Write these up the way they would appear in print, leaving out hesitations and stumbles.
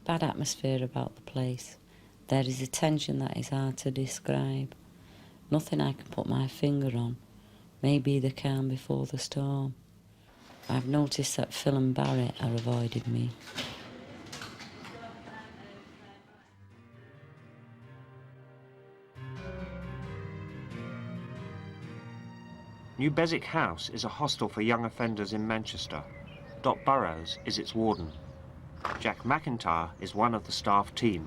bad atmosphere about the place. There is a tension that is hard to describe. Nothing I can put my finger on. Maybe the calm before the storm. I've noticed that Phil and Barry are avoiding me. New Beswick House is a hostel for young offenders in Manchester. Dot Burrows is its warden. Jack McIntyre is one of the staff team.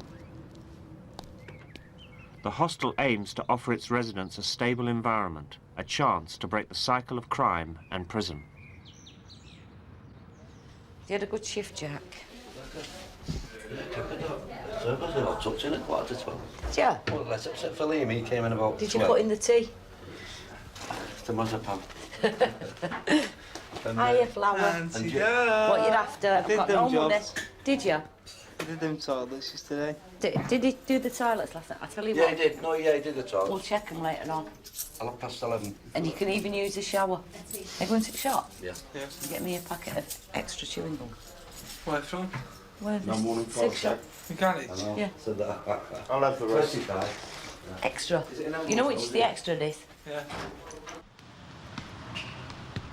The hostel aims to offer its residents a stable environment, a chance to break the cycle of crime and prison. You had a good shift, Jack. So I got tucked in at 11:15. Did you? Well, let's except for Liam, he came in about 12. Did you put in the tea? The marzipan. Hiya, Flower. What you're after? I've got no money. Did you? I did them toilets yesterday. Did he do the toilets last night? I tell you Yeah, what. he did. No, yeah, he did the toilet. We'll check them later on. 11:11. And you can even use the shower. Are you going to the shop? Yeah. Yeah. Get me a packet of extra chewing gum. Where from? Where's No more than this? 4 Six shop. Mechanics? I know. Yeah. So that, I'll have the rest. 25. Extra. Is it an You know envelope which or the is it- extra is? Yeah.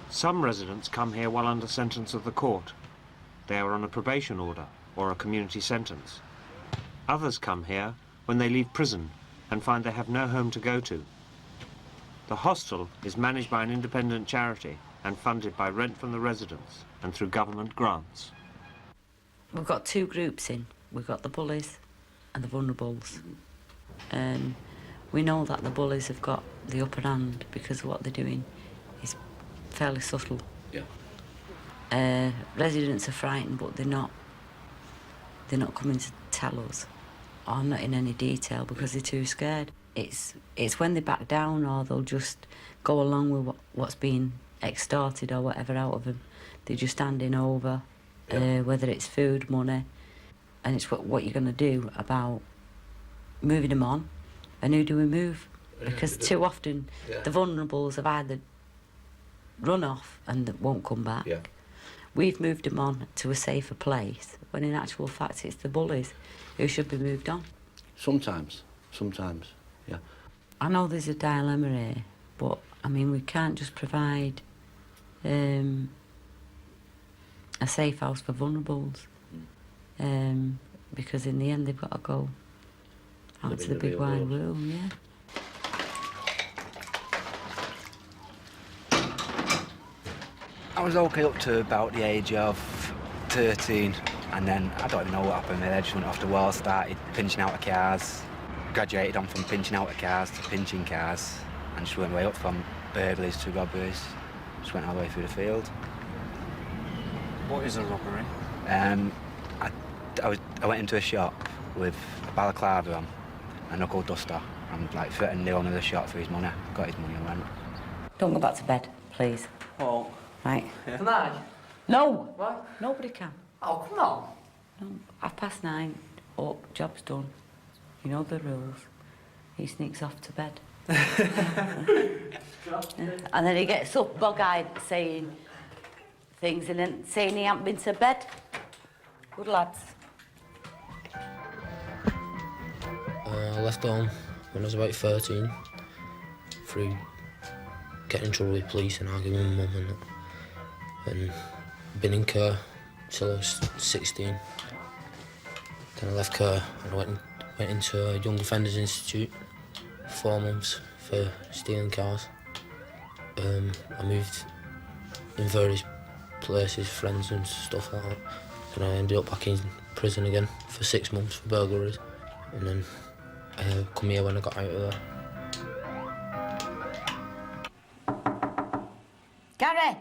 Some residents come here while under sentence of the court. They are on a probation order or a community sentence. Others come here when they leave prison and find they have no home to go to. The hostel is managed by an independent charity and funded by rent from the residents and through government grants. We've got two groups in. We've got the bullies and the vulnerables. We know that the bullies have got the upper hand because what they're doing is fairly subtle. Yeah. Residents are frightened, but they're not coming to tell us, or not in any detail because they're too scared. It's when they back down or they'll just go along with what's being extorted or whatever out of them. They're just handing over, whether it's food, money, and it's what you're going to do about moving them on. And who do we move? Because too often the vulnerables have either run off and won't come back. Yeah. We've moved them on to a safer place, when in actual fact it's the bullies who should be moved on. Sometimes, yeah. I know there's a dilemma here, but I mean we can't just provide a safe house for vulnerables, because in the end they've got to go out to the big wide world, yeah. I was okay up to about the age of 13, and then I don't even know what happened. I just went off the wall, started pinching out of cars, graduated on from pinching out of cars to pinching cars, and just went way up from burglaries to robberies. Just went all the way through the field. What is a robbery? I went into a shop with a balaclava on, a knuckle duster, and like threatened the owner of the shop for his money. Got his money and went. Don't go back to bed, please. Oh. Right. Yeah. Can I? No! What? Nobody can. Oh, come on. No. 9:30, up, job's done. You know the rules. He sneaks off to bed. And then he gets up bog-eyed saying things and then saying he hasn't been to bed. Good lads. I left home when I was about 13 through getting in trouble with police and arguing with my mum and that. And been in care till I was 16. Then I left care and I went into a Young Offenders Institute for 4 months for stealing cars. I moved in various places, friends and stuff like that. And I ended up back in prison again for 6 months for burglaries. And then I come here when I got out of there. Gary!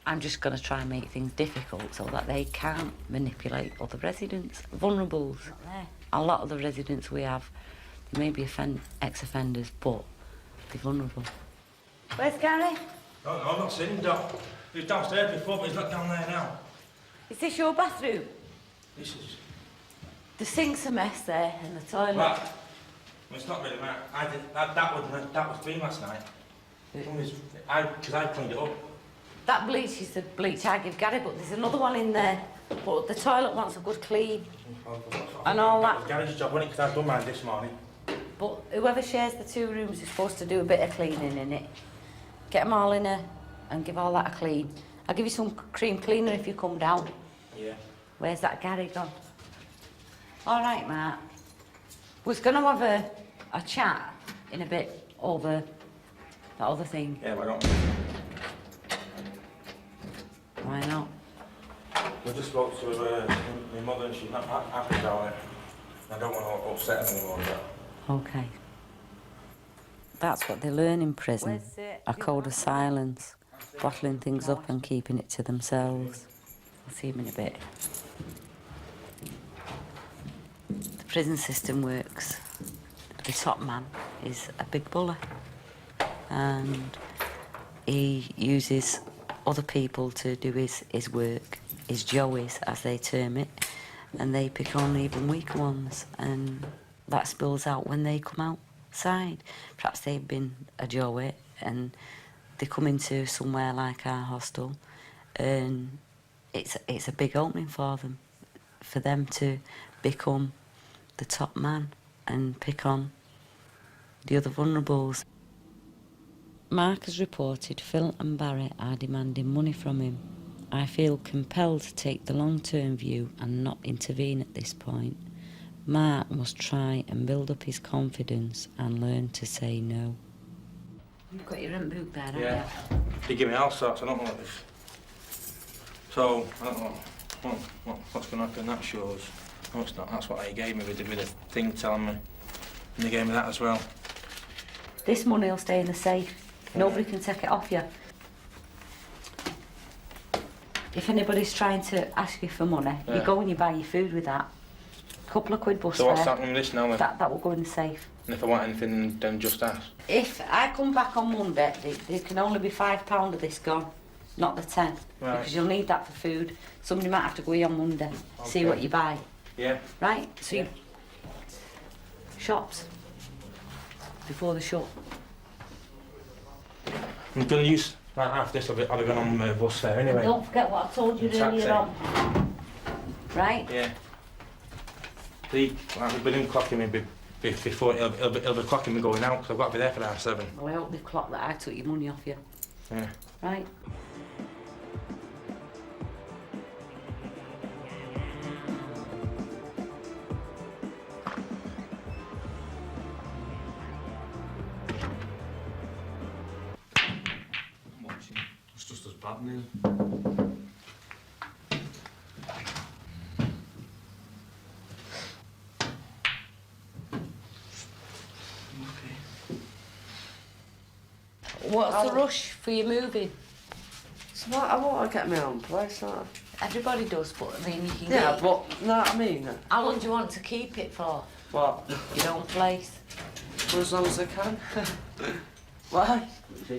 I'm just going to try and make things difficult so that they can't manipulate other residents, vulnerables. A lot of the residents we have, they may be ex-offenders, but they're vulnerable. Where's Gary? Oh, no, I've not seen him, Doc. He was downstairs before, but he's not down there now. Is this your bathroom? This is... The sink's a mess there, and the toilet. Well, it's not really mine. That was clean last night. Because I cleaned it up. That bleach is the bleach I give Gary, but there's another one in there. But the toilet wants a good clean. And all that. Garage job, wasn't it? 'Cause I've done mine this morning. But whoever shares the 2 rooms is supposed to do a bit of cleaning in it. Get them all in there and give all that a clean. I'll give you some cream cleaner if you come down. Yeah. Where's that Gary gone? All right, Mark. We're going to have a chat in a bit over that other thing. Yeah, why don't Why not? we? Just spoke to my mother and she's not happy about it. I don't want to upset her anymore. Okay. That's what they learn in prison. A code of silence, bottling things up and keeping it to themselves. I'll see him in a bit. The prison system works. The top man is a big bully. And he uses other people to do his work, his joeys, as they term it. And they pick on even weaker ones. And that spills out when they come outside. Perhaps they've been a joey and they come into somewhere like our hostel and it's a big opening for them to become the top man and pick on the other vulnerables. Mark has reported Phil and Barry are demanding money from him. I feel compelled to take the long-term view and not intervene at this point. Mark must try and build up his confidence and learn to say no. You've got your rent book there, haven't Yeah. They give me all sorts, I don't know if... So, I don't know what's going to happen, that shows. No, it's not, that's what they gave me with the thing telling me. And they gave me that as well. This money will stay in the safe. Nobody can take it off you. If anybody's trying to ask you for money, you go and you buy your food with that. A couple of quid bus So fare. what's happening with this now then? That will go in the safe. And if I want anything, then just ask? If I come back on Monday, there can only be £5 of this gone, not the 10. Right. Because you'll need that for food. Somebody might have to go in on Monday, see Okay. what you buy. Yeah. Right? So Yeah. you... Shops. Before the shut. I'm going to use... Right, after this, I'll be going on bus fare anyway. And don't forget what I told you Taxi. earlier on. Right? Yeah. They've been clocking me before, he'll be clocking me going out, because I've got to be there for 7:30. Well, I hope they've clocked that I took your money off you. Yeah. Right? It's just as bad news. What's the rush for you moving? So I want to get my own place, don't I? Everybody does, but I mean, you can Yeah, get... but, know what I mean? How long do you want to keep it for? What? Your own place? For as long as I can. Why?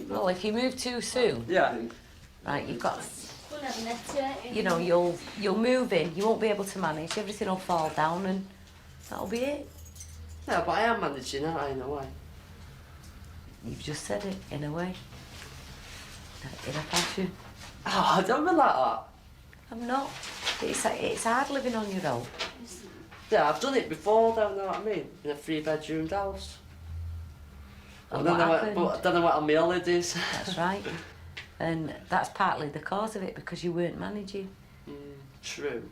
Well, if you move too soon, Yeah. right, you've got... You know, you'll move in, you won't be able to manage, everything will fall down and that'll be it. Yeah, but I am managing it in a way. You've just said it, in a way. In a fashion. Oh, I don't mean like that. I'm not. It's hard living on your own. Yeah, I've done it before, don't know what I mean? In a 3-bedroomed house. And I what don't know happened? but I don't know what on my holidays. That's right. And that's partly the cause of it, because you weren't managing. True.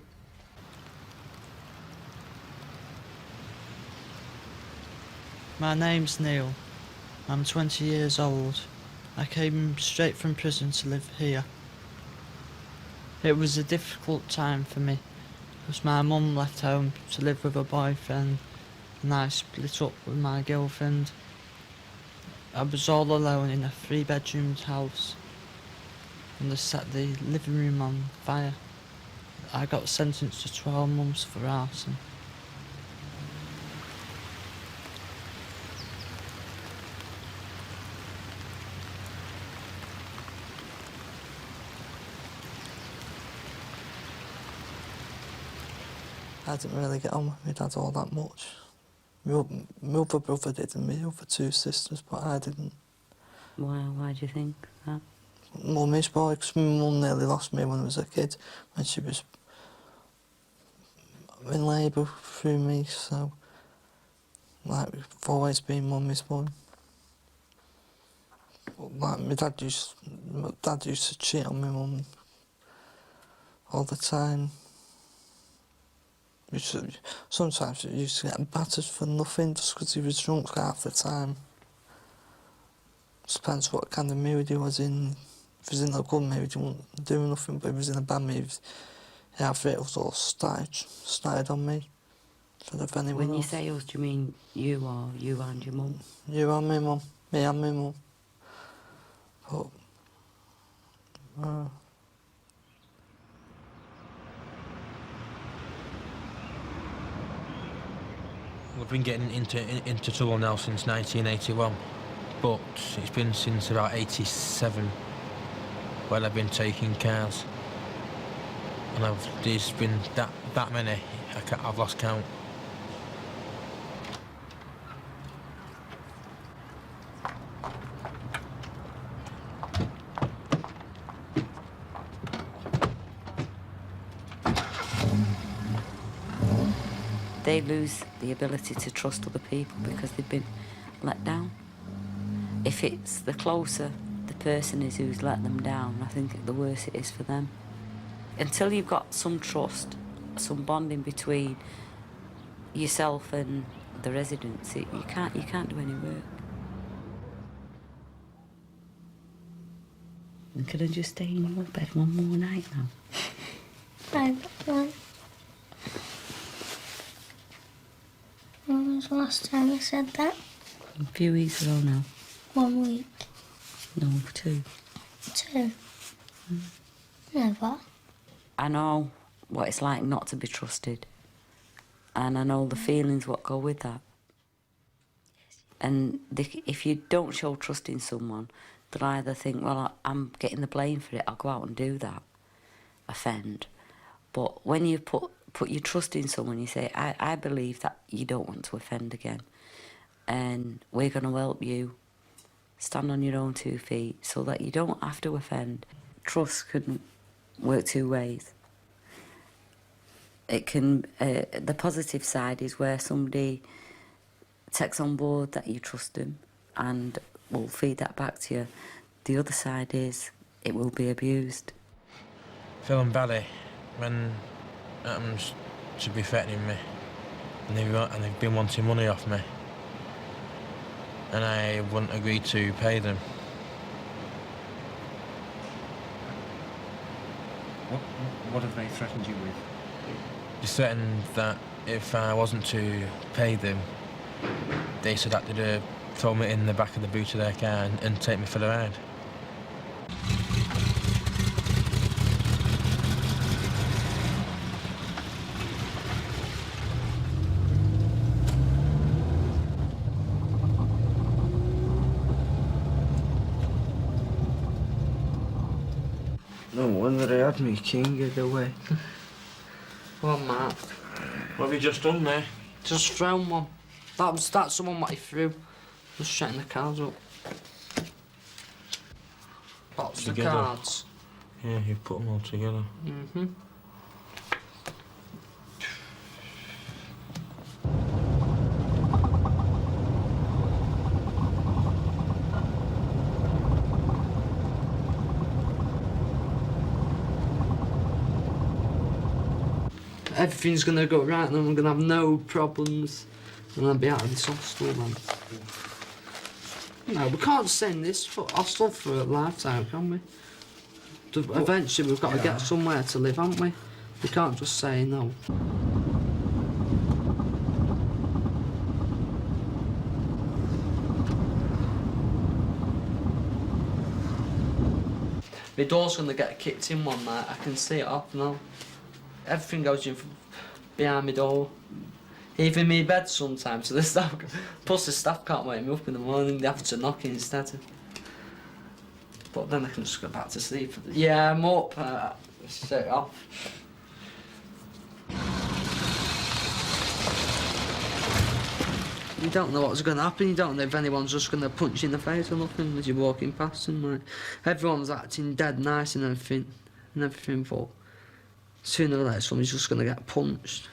My name's Neil. I'm 20 years old. I came straight from prison to live here. It was a difficult time for me, because my mum left home to live with her boyfriend and I split up with my girlfriend. I was all alone in a 3-bedroomed house and they set the living room on fire. I got sentenced to 12 months for arson. I didn't really get on with my dad all that much. My other brother did and my other 2 sisters, but I didn't. Why do you think that? Mummy's boy, because my mum nearly lost me when I was a kid, when she was in labour through me, so like we've always been mummy's boy. Like my dad used to cheat on my mum all the time. Sometimes he used to get battered for nothing just because he was drunk half the time. Depends what kind of mood he was in. If he was in a good mood, he wouldn't do nothing, but if he was in a bad mood, it was all started on me. Instead of anyone When you else. say us, do you mean you or you and your mum? You and my mum. Me and my mum. But... We've been getting into trouble now since 1981, but it's been since about 87 when I've been taking cars, and there's been that many. I've lost count. They lose the ability to trust other people because they've been let down. If it's the closer the person is who's let them down, I think the worse it is for them. Until you've got some trust, some bonding between yourself and the residents, you can't do any work. And could I just stay in your bed one more night now? When was the last time I said that? A few weeks ago now. 1 week. No, 2. 2. Never. I know what it's like not to be trusted. And I know the feelings what go with that. And if you don't show trust in someone, they'll either think, well, I'm getting the blame for it, I'll go out and do that, offend. But when you put your trust in someone, you say, I believe that you don't want to offend again, and we're going to help you stand on your own 2 feet so that you don't have to offend. Trust can work 2 ways. It can, the positive side is where somebody takes on board that you trust them and will feed that back to you. The other side is it will be abused. Feeling badly when atoms should be threatening me, and they've been wanting money off me, and I wouldn't agree to pay them. What have they threatened you with? They threatened that if I wasn't to pay them, they said that they'd throw me in the back of the boot of their car and take me for the ride. No wonder they had me king either way. Well, Mark. What have you just done there? Just thrown one. That's the one that he threw. Just setting the cards up. That's the Together. cards. Yeah, you put them all together. Mm-hmm. Everything's gonna go right, and I'm gonna have no problems, and I'll be out of this hostel then. No, we can't stay in this hostel for a lifetime, can we? Eventually, we've got to get somewhere to live, haven't we? We can't just say no. My door's gonna get kicked in one night. I can see it off now. Everything goes in behind my door. Even my bed sometimes, so the staff, plus the staff can't wake me up in the morning, they have to knock instead. But then I can just go back to sleep. Yeah, I'm up, set it off. You don't know what's going to happen, you don't know if anyone's just going to punch you in the face or nothing as you're walking past them. Like, everyone's acting dead nice and everything, but sooner or later somebody's just going to get punched.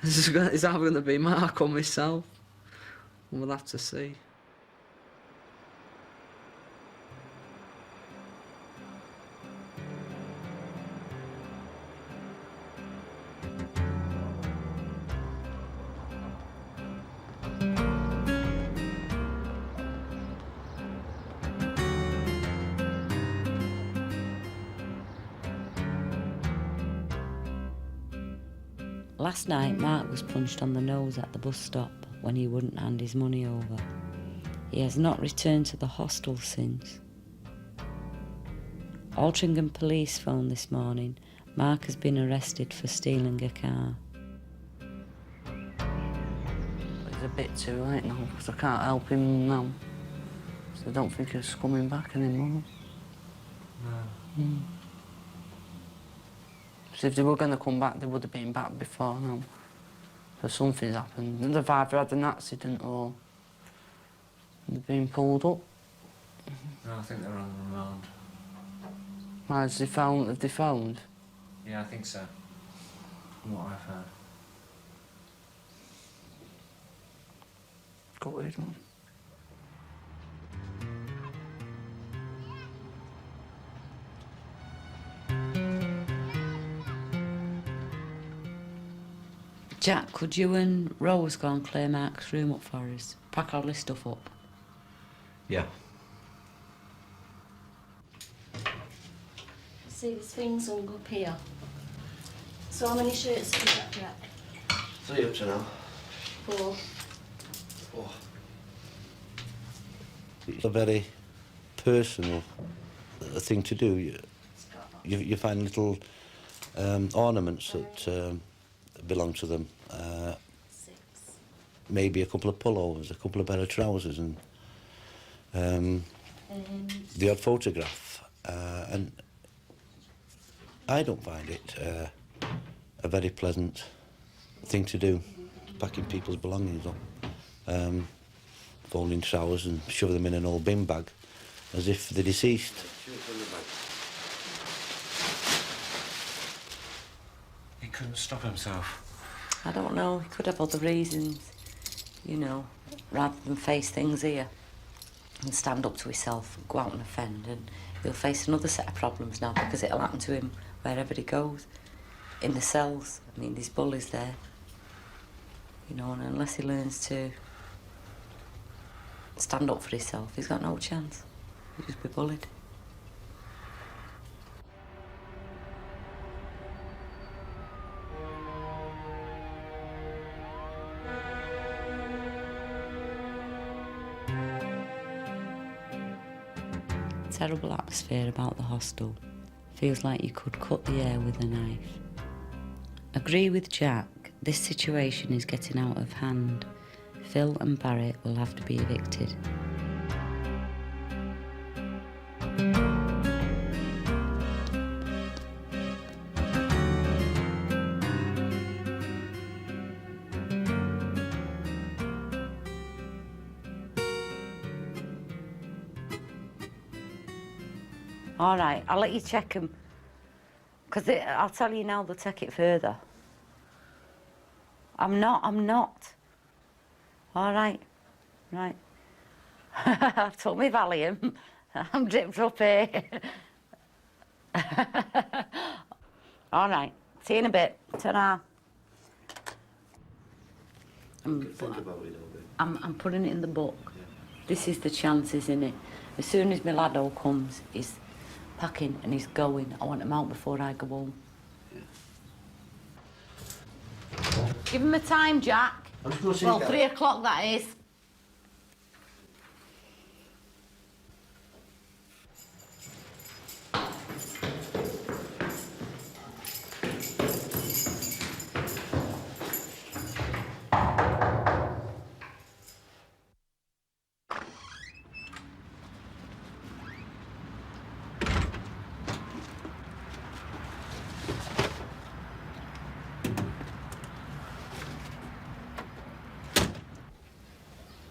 It's either going to be Mark or myself. We'll have to see. Last night, Mark was punched on the nose at the bus stop when he wouldn't hand his money over. He has not returned to the hostel since. Altrincham police phoned this morning. Mark has been arrested for stealing a car. It's a bit too late now, because I can't help him now. So I don't think he's coming back anymore. No. So if they were going to come back, they would have been back before now. So something's happened. They've either had an accident or they've been pulled up. No, I think they're on remand. Have they found? Yeah, I think so. From what I've heard. Gutted, man. Jack, could you and Rose go and clear Mark's room up for us? Pack all this stuff up. Yeah. See, there's things hung up here. So how many shirts have you got, Jack? 3 up to now. 4. 4. It's a very personal thing to do. You find little ornaments that belong to them. 6. Maybe a couple of pullovers, a couple of pair of trousers, and the odd photograph. And I don't find it a very pleasant thing to do, packing people's belongings up, folding trousers and shove them in an old bin bag, as if they're deceased. He couldn't stop himself. I don't know, he could have other reasons, you know, rather than face things here and stand up to himself and go out and offend, and he'll face another set of problems now because it'll happen to him wherever he goes. In the cells, I mean, there's bullies there, you know, and unless he learns to stand up for himself, he's got no chance. He'll just be bullied. Terrible atmosphere about the hostel. Feels like you could cut the air with a knife. Agree with Jack, this situation is getting out of hand. Phil and Barrett will have to be evicted. All right, I'll let you check them. Because I'll tell you now, they'll take it further. I'm not. All right, right. I've took my Valium. I'm dripped up here. All right, see you in a bit. Ta-ra. Think about it a little bit. I'm putting it in the book. Yeah. This is the chances, innit? As soon as my laddo comes, he's packing and he's going. I want him out before I go home. Yeah. Give him a time, Jack. I'm just going to see Well, you 3 o'clock that is.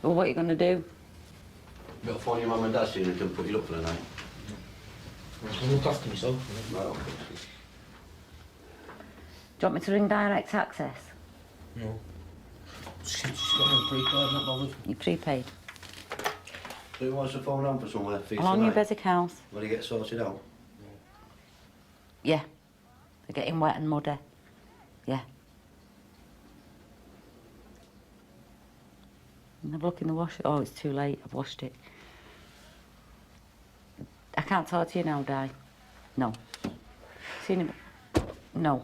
Well, what are you going to do? Better phone your mum and dad so you can put you up for the night. I'll look after myself. Right, okay. Do you want me to ring direct access? No. She's got no prepaid, not bothered. You prepaid. Who wants to phone on for somewhere for you Along your tonight? basic house. Will he get sorted out? Yeah. They're getting wet and muddy. Yeah. Have a look in the wash. Oh, it's too late. I've washed it. I can't talk to you now, Di. No. See you in a bit. No.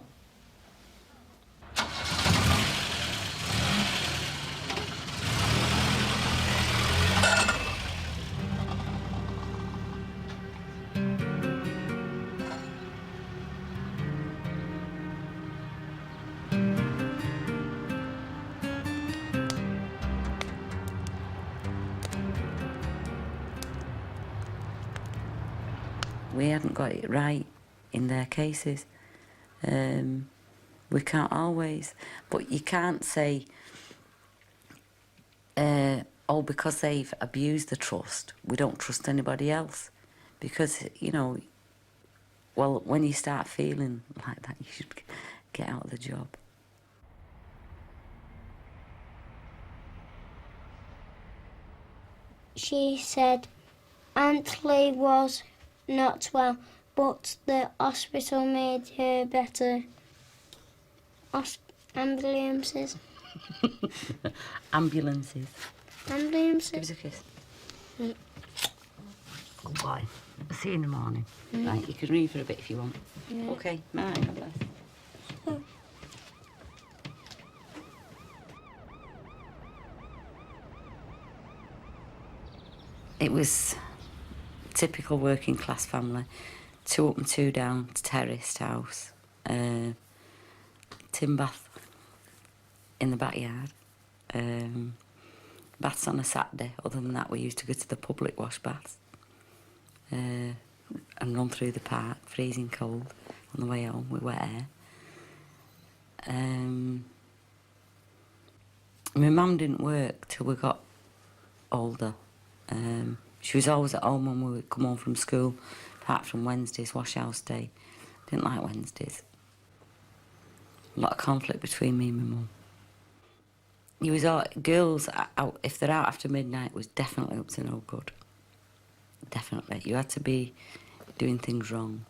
We hadn't got it right in their cases. We can't always, but you can't say, oh, because they've abused the trust, we don't trust anybody else. Because, you know, well, when you start feeling like that, you should get out of the job. She said Aunt Lee was not well, but the hospital made her better. Ambulances. Ambulances. Ambulances. Give us a kiss. Good boy. I'll see you in the morning. Right, you can read for a bit if you want. Yeah. Okay, night, God bless. It was a typical working class family. 2 up and 2 down, terraced house, tin bath in the backyard, baths on a Saturday. Other than that, we used to go to the public wash baths and run through the park, freezing cold on the way home with wet hair. My mum didn't work till we got older. She was always at home when we would come home from school, apart from Wednesdays, wash house day. Didn't like Wednesdays. A lot of conflict between me and my mum. You was all, girls out, if they're out after midnight, was definitely up to no good. Definitely. You had to be doing things wrong.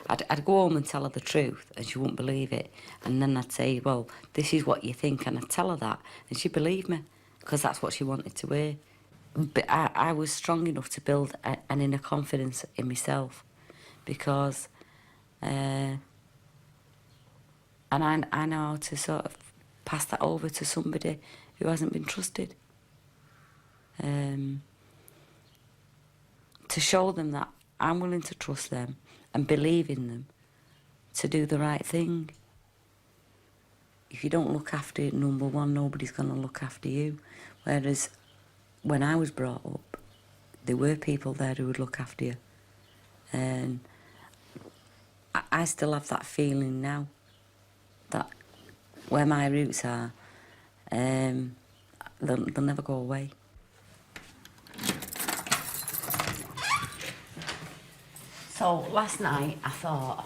I'd go home and tell her the truth, and she wouldn't believe it. And then I'd say, well, this is what you think, and I'd tell her that, and she'd believe me, because that's what she wanted to hear. But I was strong enough to build an inner confidence in myself, because, and I know how to sort of pass that over to somebody who hasn't been trusted. To show them that I'm willing to trust them and believe in them to do the right thing. If you don't look after it, number one, nobody's going to look after you. Whereas when I was brought up, there were people there who would look after you. And I still have that feeling now, that where my roots are, they'll never go away. So last night I thought,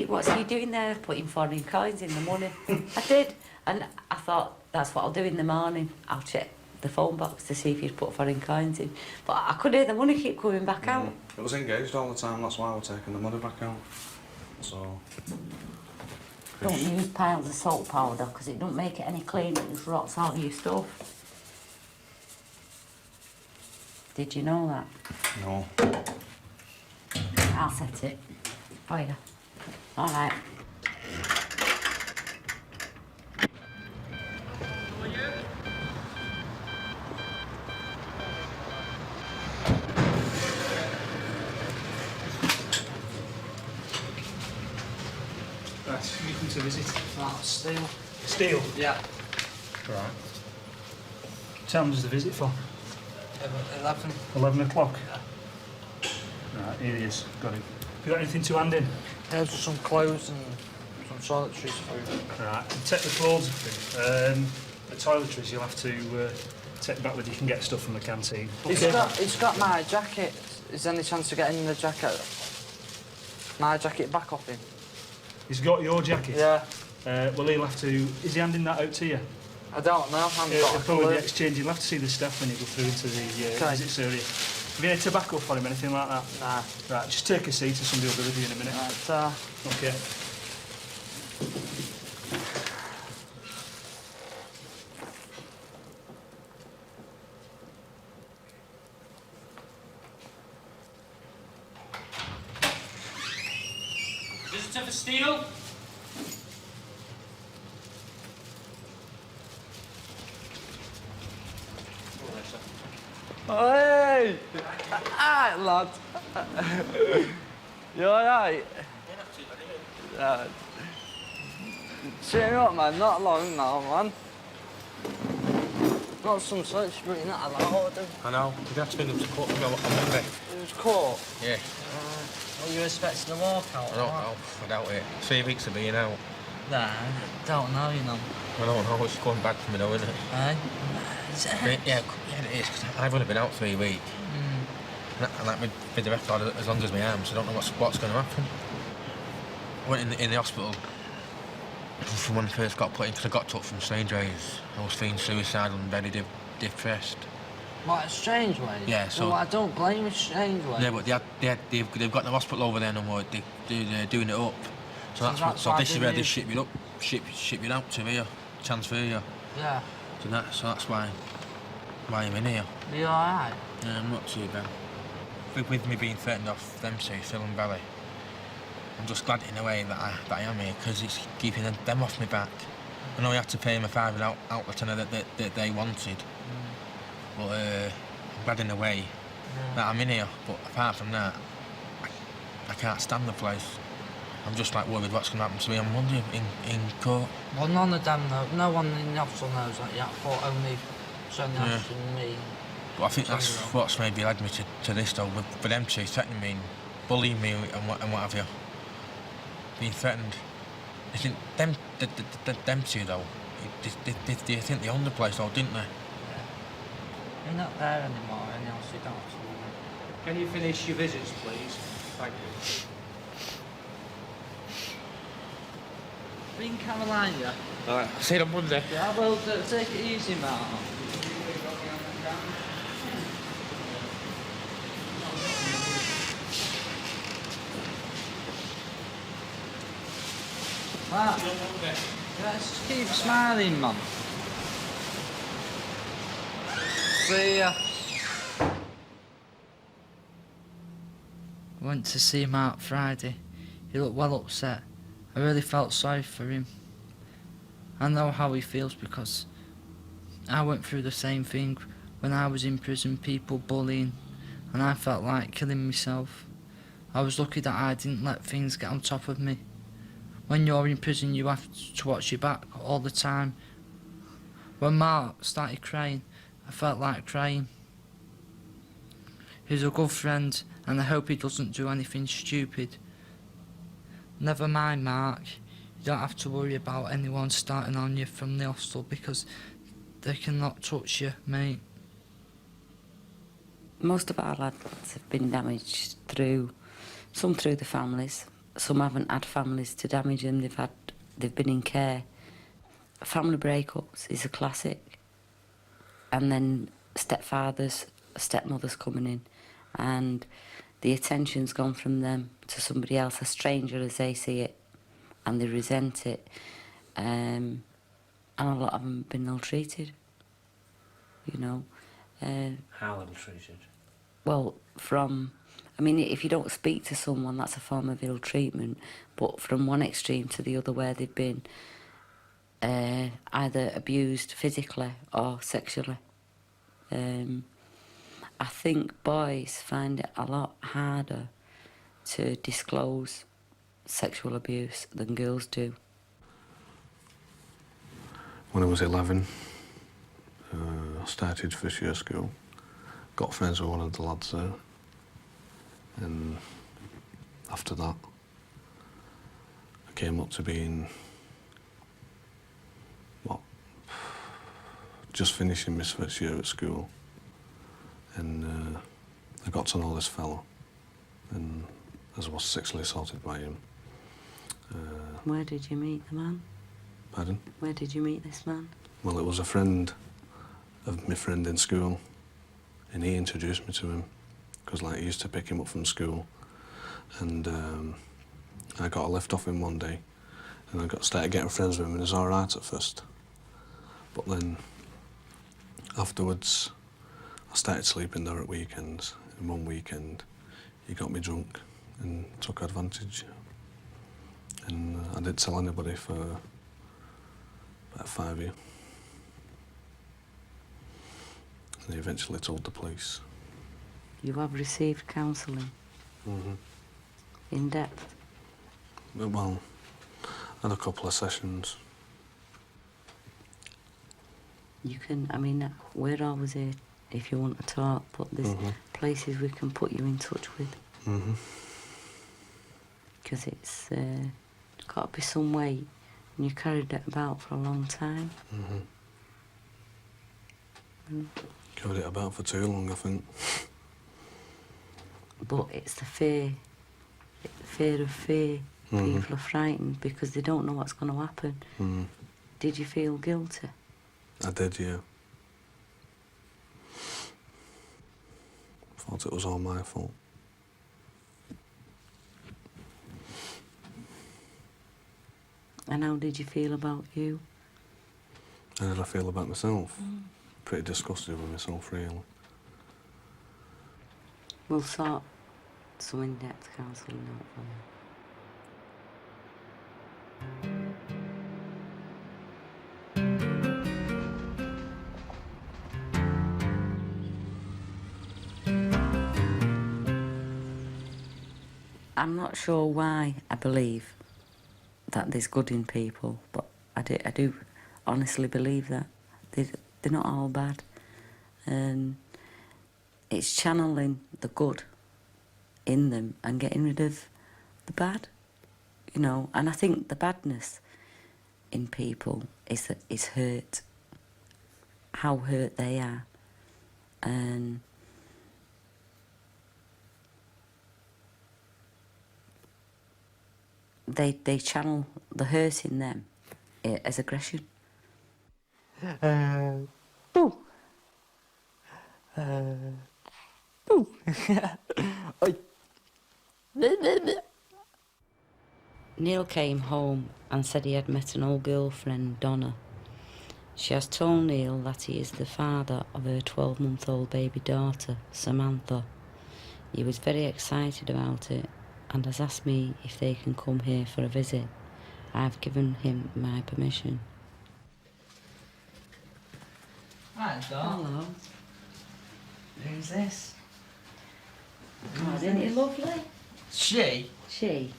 what's he doing there, putting foreign coins in the money? I did, and I thought, that's what I'll do in the morning. I'll check the phone box to see if he'd put foreign coins in. But I could hear the money keep coming back out. It was engaged all the time, that's why we're taking the money back out. So... Don't use piles of salt powder, because it don't make it any cleaner, it just rots all your stuff. Did you know that? No. I'll set it for you. All right. Right, who you come to visit? That's Steel. Steel? Yeah. Right. What time does the visit for? 11. 11 o'clock? Right, here he is. Got him. Have you got anything to hand in? There's some clothes and some toiletries food. Right, take the clothes. The toiletries you'll have to take back with you. You can get stuff from the canteen. It's got my jacket. Is there any chance of getting the jacket? My jacket back off him? He's got your jacket? Yeah. Well, he'll have to... Is he handing that out to you? I don't know. I'm He'll got a probably be clue. exchanging. You'll have to see the staff when you go through into the visits area. Have you any tobacco for him, anything like that? Nah. Right, just take a seat and somebody will be with you in a minute. Right, OK. Visitor for Steele? Hey! Alright, lad. You alright? Cheer up, man. Not long now, man. Not some such, but you're not allowed. I know. We'd have to bring him to court on Monday. It was caught. Yeah. Were you expecting a walkout? I don't know. I doubt it. 3 weeks of being out. Nah, don't know, you know. I don't know. It's going bad for me though, isn't it? Eh? Yeah, it is. Cause I've only been out 3 weeks. And that be the record as long as my arm, so I don't know what's going to happen. I went in the hospital from when I first got put in, because I got took from Strangeways. I was feeling suicidal and very depressed. What, strange ways? Yeah, so... Well, I don't blame you, strange ways. Yeah, but they've got the hospital over there no more. They're doing it up. So this is where they ship you out to here, transfer you. Yeah. So that's why I'm in here. Are you alright? Yeah, I'm not too bad. With me being threatened off them two, Phil and Valley, I'm just glad in a way that I am here, because it's keeping them off my back. I know I had to pay them a £5 out the tenner that they wanted, but I'm glad in a way that I'm in here. But apart from that, I can't stand the place. I'm just like worried what's going to happen to me on Monday in court. Well, none of them know. No one in the hospital knows that yet, but only Sonia and me. But I think that's what's maybe led me to this though, with them two threatening me and bullying me and what have you. Being threatened. I think them two though, they think they own the place though, didn't they? Yeah. You're not there anymore, and else you don't have to worry. Can you finish your visits, please? Thank you. Ring Caroline, yeah? Alright, I'll see you on Monday. Yeah, well, take it easy, man. Mark, let's keep smiling, man. See ya. Went to see Mark Friday. He looked well upset. I really felt sorry for him. I know how he feels because I went through the same thing when I was in prison, people bullying, and I felt like killing myself. I was lucky that I didn't let things get on top of me. When you're in prison, you have to watch your back all the time. When Mark started crying, I felt like crying. He's a good friend, and I hope he doesn't do anything stupid. Never mind, Mark. You don't have to worry about anyone starting on you from the hostel because they cannot touch you, mate. Most of our lads have been damaged through the families. Some haven't had families to damage them. They've been in care. Family breakups is a classic, and then stepfathers, stepmothers coming in, and the attention's gone from them to somebody else, a stranger as they see it, and they resent it. And a lot of them have been ill-treated, you know. How ill-treated? Well, I mean, if you don't speak to someone, that's a form of ill-treatment, but from one extreme to the other where they've been either abused physically or sexually. I think boys find it a lot harder to disclose sexual abuse than girls do. When I was 11, I started first year school. Got friends with one of the lads there. And after that, I came up to being, just finishing my first year at school. And I got to know this fellow, and as I was sexually assaulted by him. Where did you meet the man? Pardon? Where did you meet this man? Well, it was a friend of my friend in school, and he introduced me to him, because like, he used to pick him up from school, and I got a lift off him one day, and I started getting friends with him, and it was all right at first. But then, afterwards, I started sleeping there at weekends, and one weekend, he got me drunk and took advantage. And I didn't tell anybody for about 5 years. And he eventually told the police. You have received counselling? Mm-hmm. In depth? Well, I had a couple of sessions. You can, I mean, we're always here if you want to talk, but there's places we can put you in touch with. Mm-hmm. Because it's got to be some weight, and you carried it about for a long time. Mm-hmm. Carried it about for too long, I think. But it's the fear of fear. People are frightened because they don't know what's going to happen. Did you feel guilty? I did, yeah. Thought it was all my fault. And how did you feel about you? How did I feel about myself? Pretty disgusted with myself, really. We'll sort some in-depth counselling out for you. I'm not sure why I believe that there's good in people, but I do honestly believe that. They're not all bad. And it's channeling the good in them and getting rid of the bad, you know. And I think the badness in people is hurt, how hurt they are. And they channel the hurt in them as aggression. Boo! Boo! Oi! Neil came home and said he had met an old girlfriend, Donna. She has told Neil that he is the father of her 12-month-old baby daughter, Samantha. He was very excited about it and has asked me if they can come here for a visit. I've given him my permission. Hi, Doc. Hello. Who's this? God, isn't he lovely? She? She.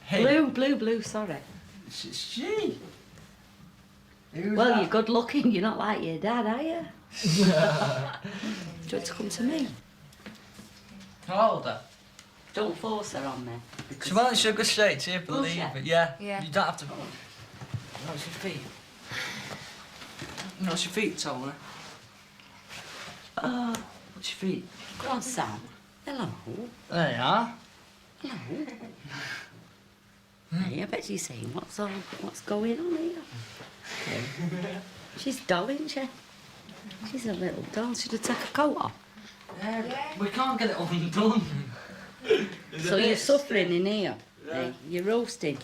Hey. Blue, sorry. She? Who's Well, that? you're good looking, you're not like your dad, are you? Do you want to come to me? How old are? Don't force her on me. She won't, she'll go straight to you, Will believe she? it. Yeah. Yeah. You don't have to. What's your feet? What's your feet, Tony? What's your feet? Go on, Sam. Hello. There you are. Hello. Hey, I bet you're saying, what's going on here? She's dull, isn't she? She's a little dull. Should have taken her coat off. Yeah. We can't get it all undone. So you're suffering in here. Hey, you're roasting.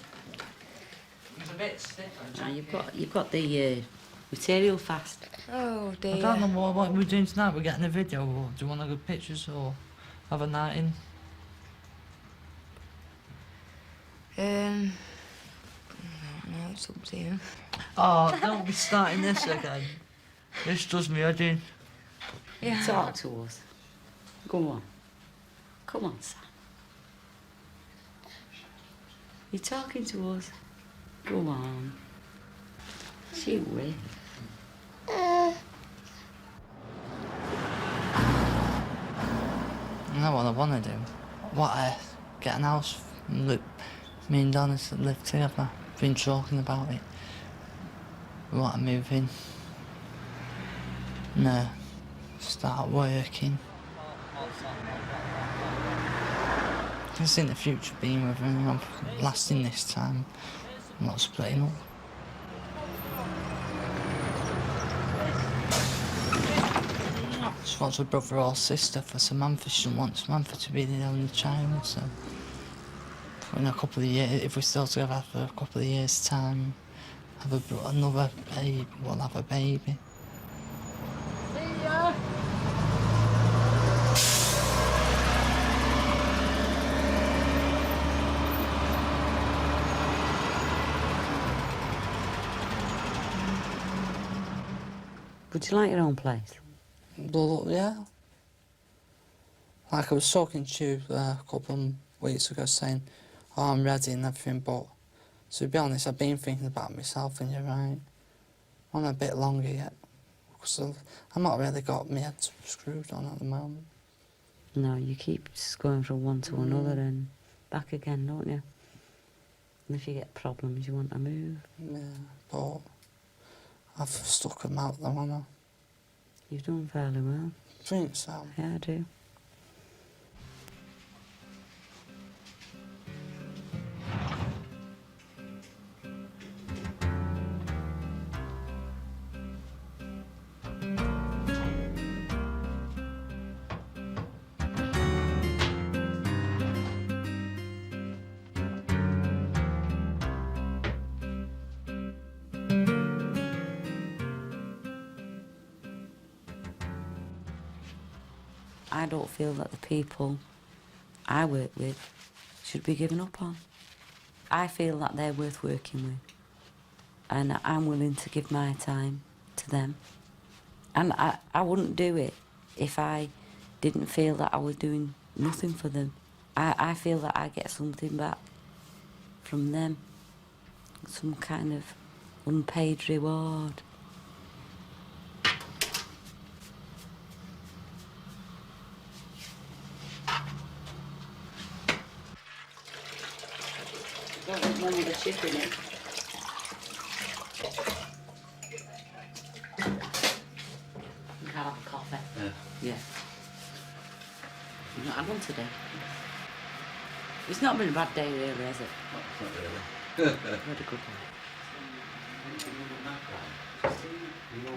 It's a bit stiff. Now you've got the material fast. Oh I dear. don't know what we're doing tonight. We're getting a video, or do you want to go pictures, or have a night in? No, it's up to you. Oh, don't be starting this again. This does me head in. Yeah. Talk to us. Go on. Come on, Sam. You're talking to us. Go on. She will. You know what I want to do? Get an house. Look, me and Donna live together. Been talking about it. We want to move in. No, start working. I can see the future being with him. I'm lasting this time. I'm not splitting up. She wants a brother or sister for Samantha. She doesn't want Samantha to be the only child, so in a couple of years, if we're still together for a couple of years' time, have another baby, we'll have a baby. See ya! Would you like your own place? Well, yeah. Like I was talking to you a couple of weeks ago saying, oh, I'm ready and everything, but to be honest, I've been thinking about myself, and you're right. I'm a bit longer yet, because I've not really got my head screwed on at the moment. No, you keep just going from one to another and back again, don't you? And if you get problems, you want to move. Yeah, but I've stuck them out there, haven't I? You've done fairly well. Think so. Yeah, I do. I don't feel that the people I work with should be given up on. I feel that they're worth working with, and I'm willing to give my time to them. And I wouldn't do it if I didn't feel that I was doing nothing for them. I feel that I get something back from them, some kind of unpaid reward. Don't want one with a chip in it. You can have a coffee. Yeah. You've not had one today. It's not been a bad day really, has it? Not really. Had a good one. You know,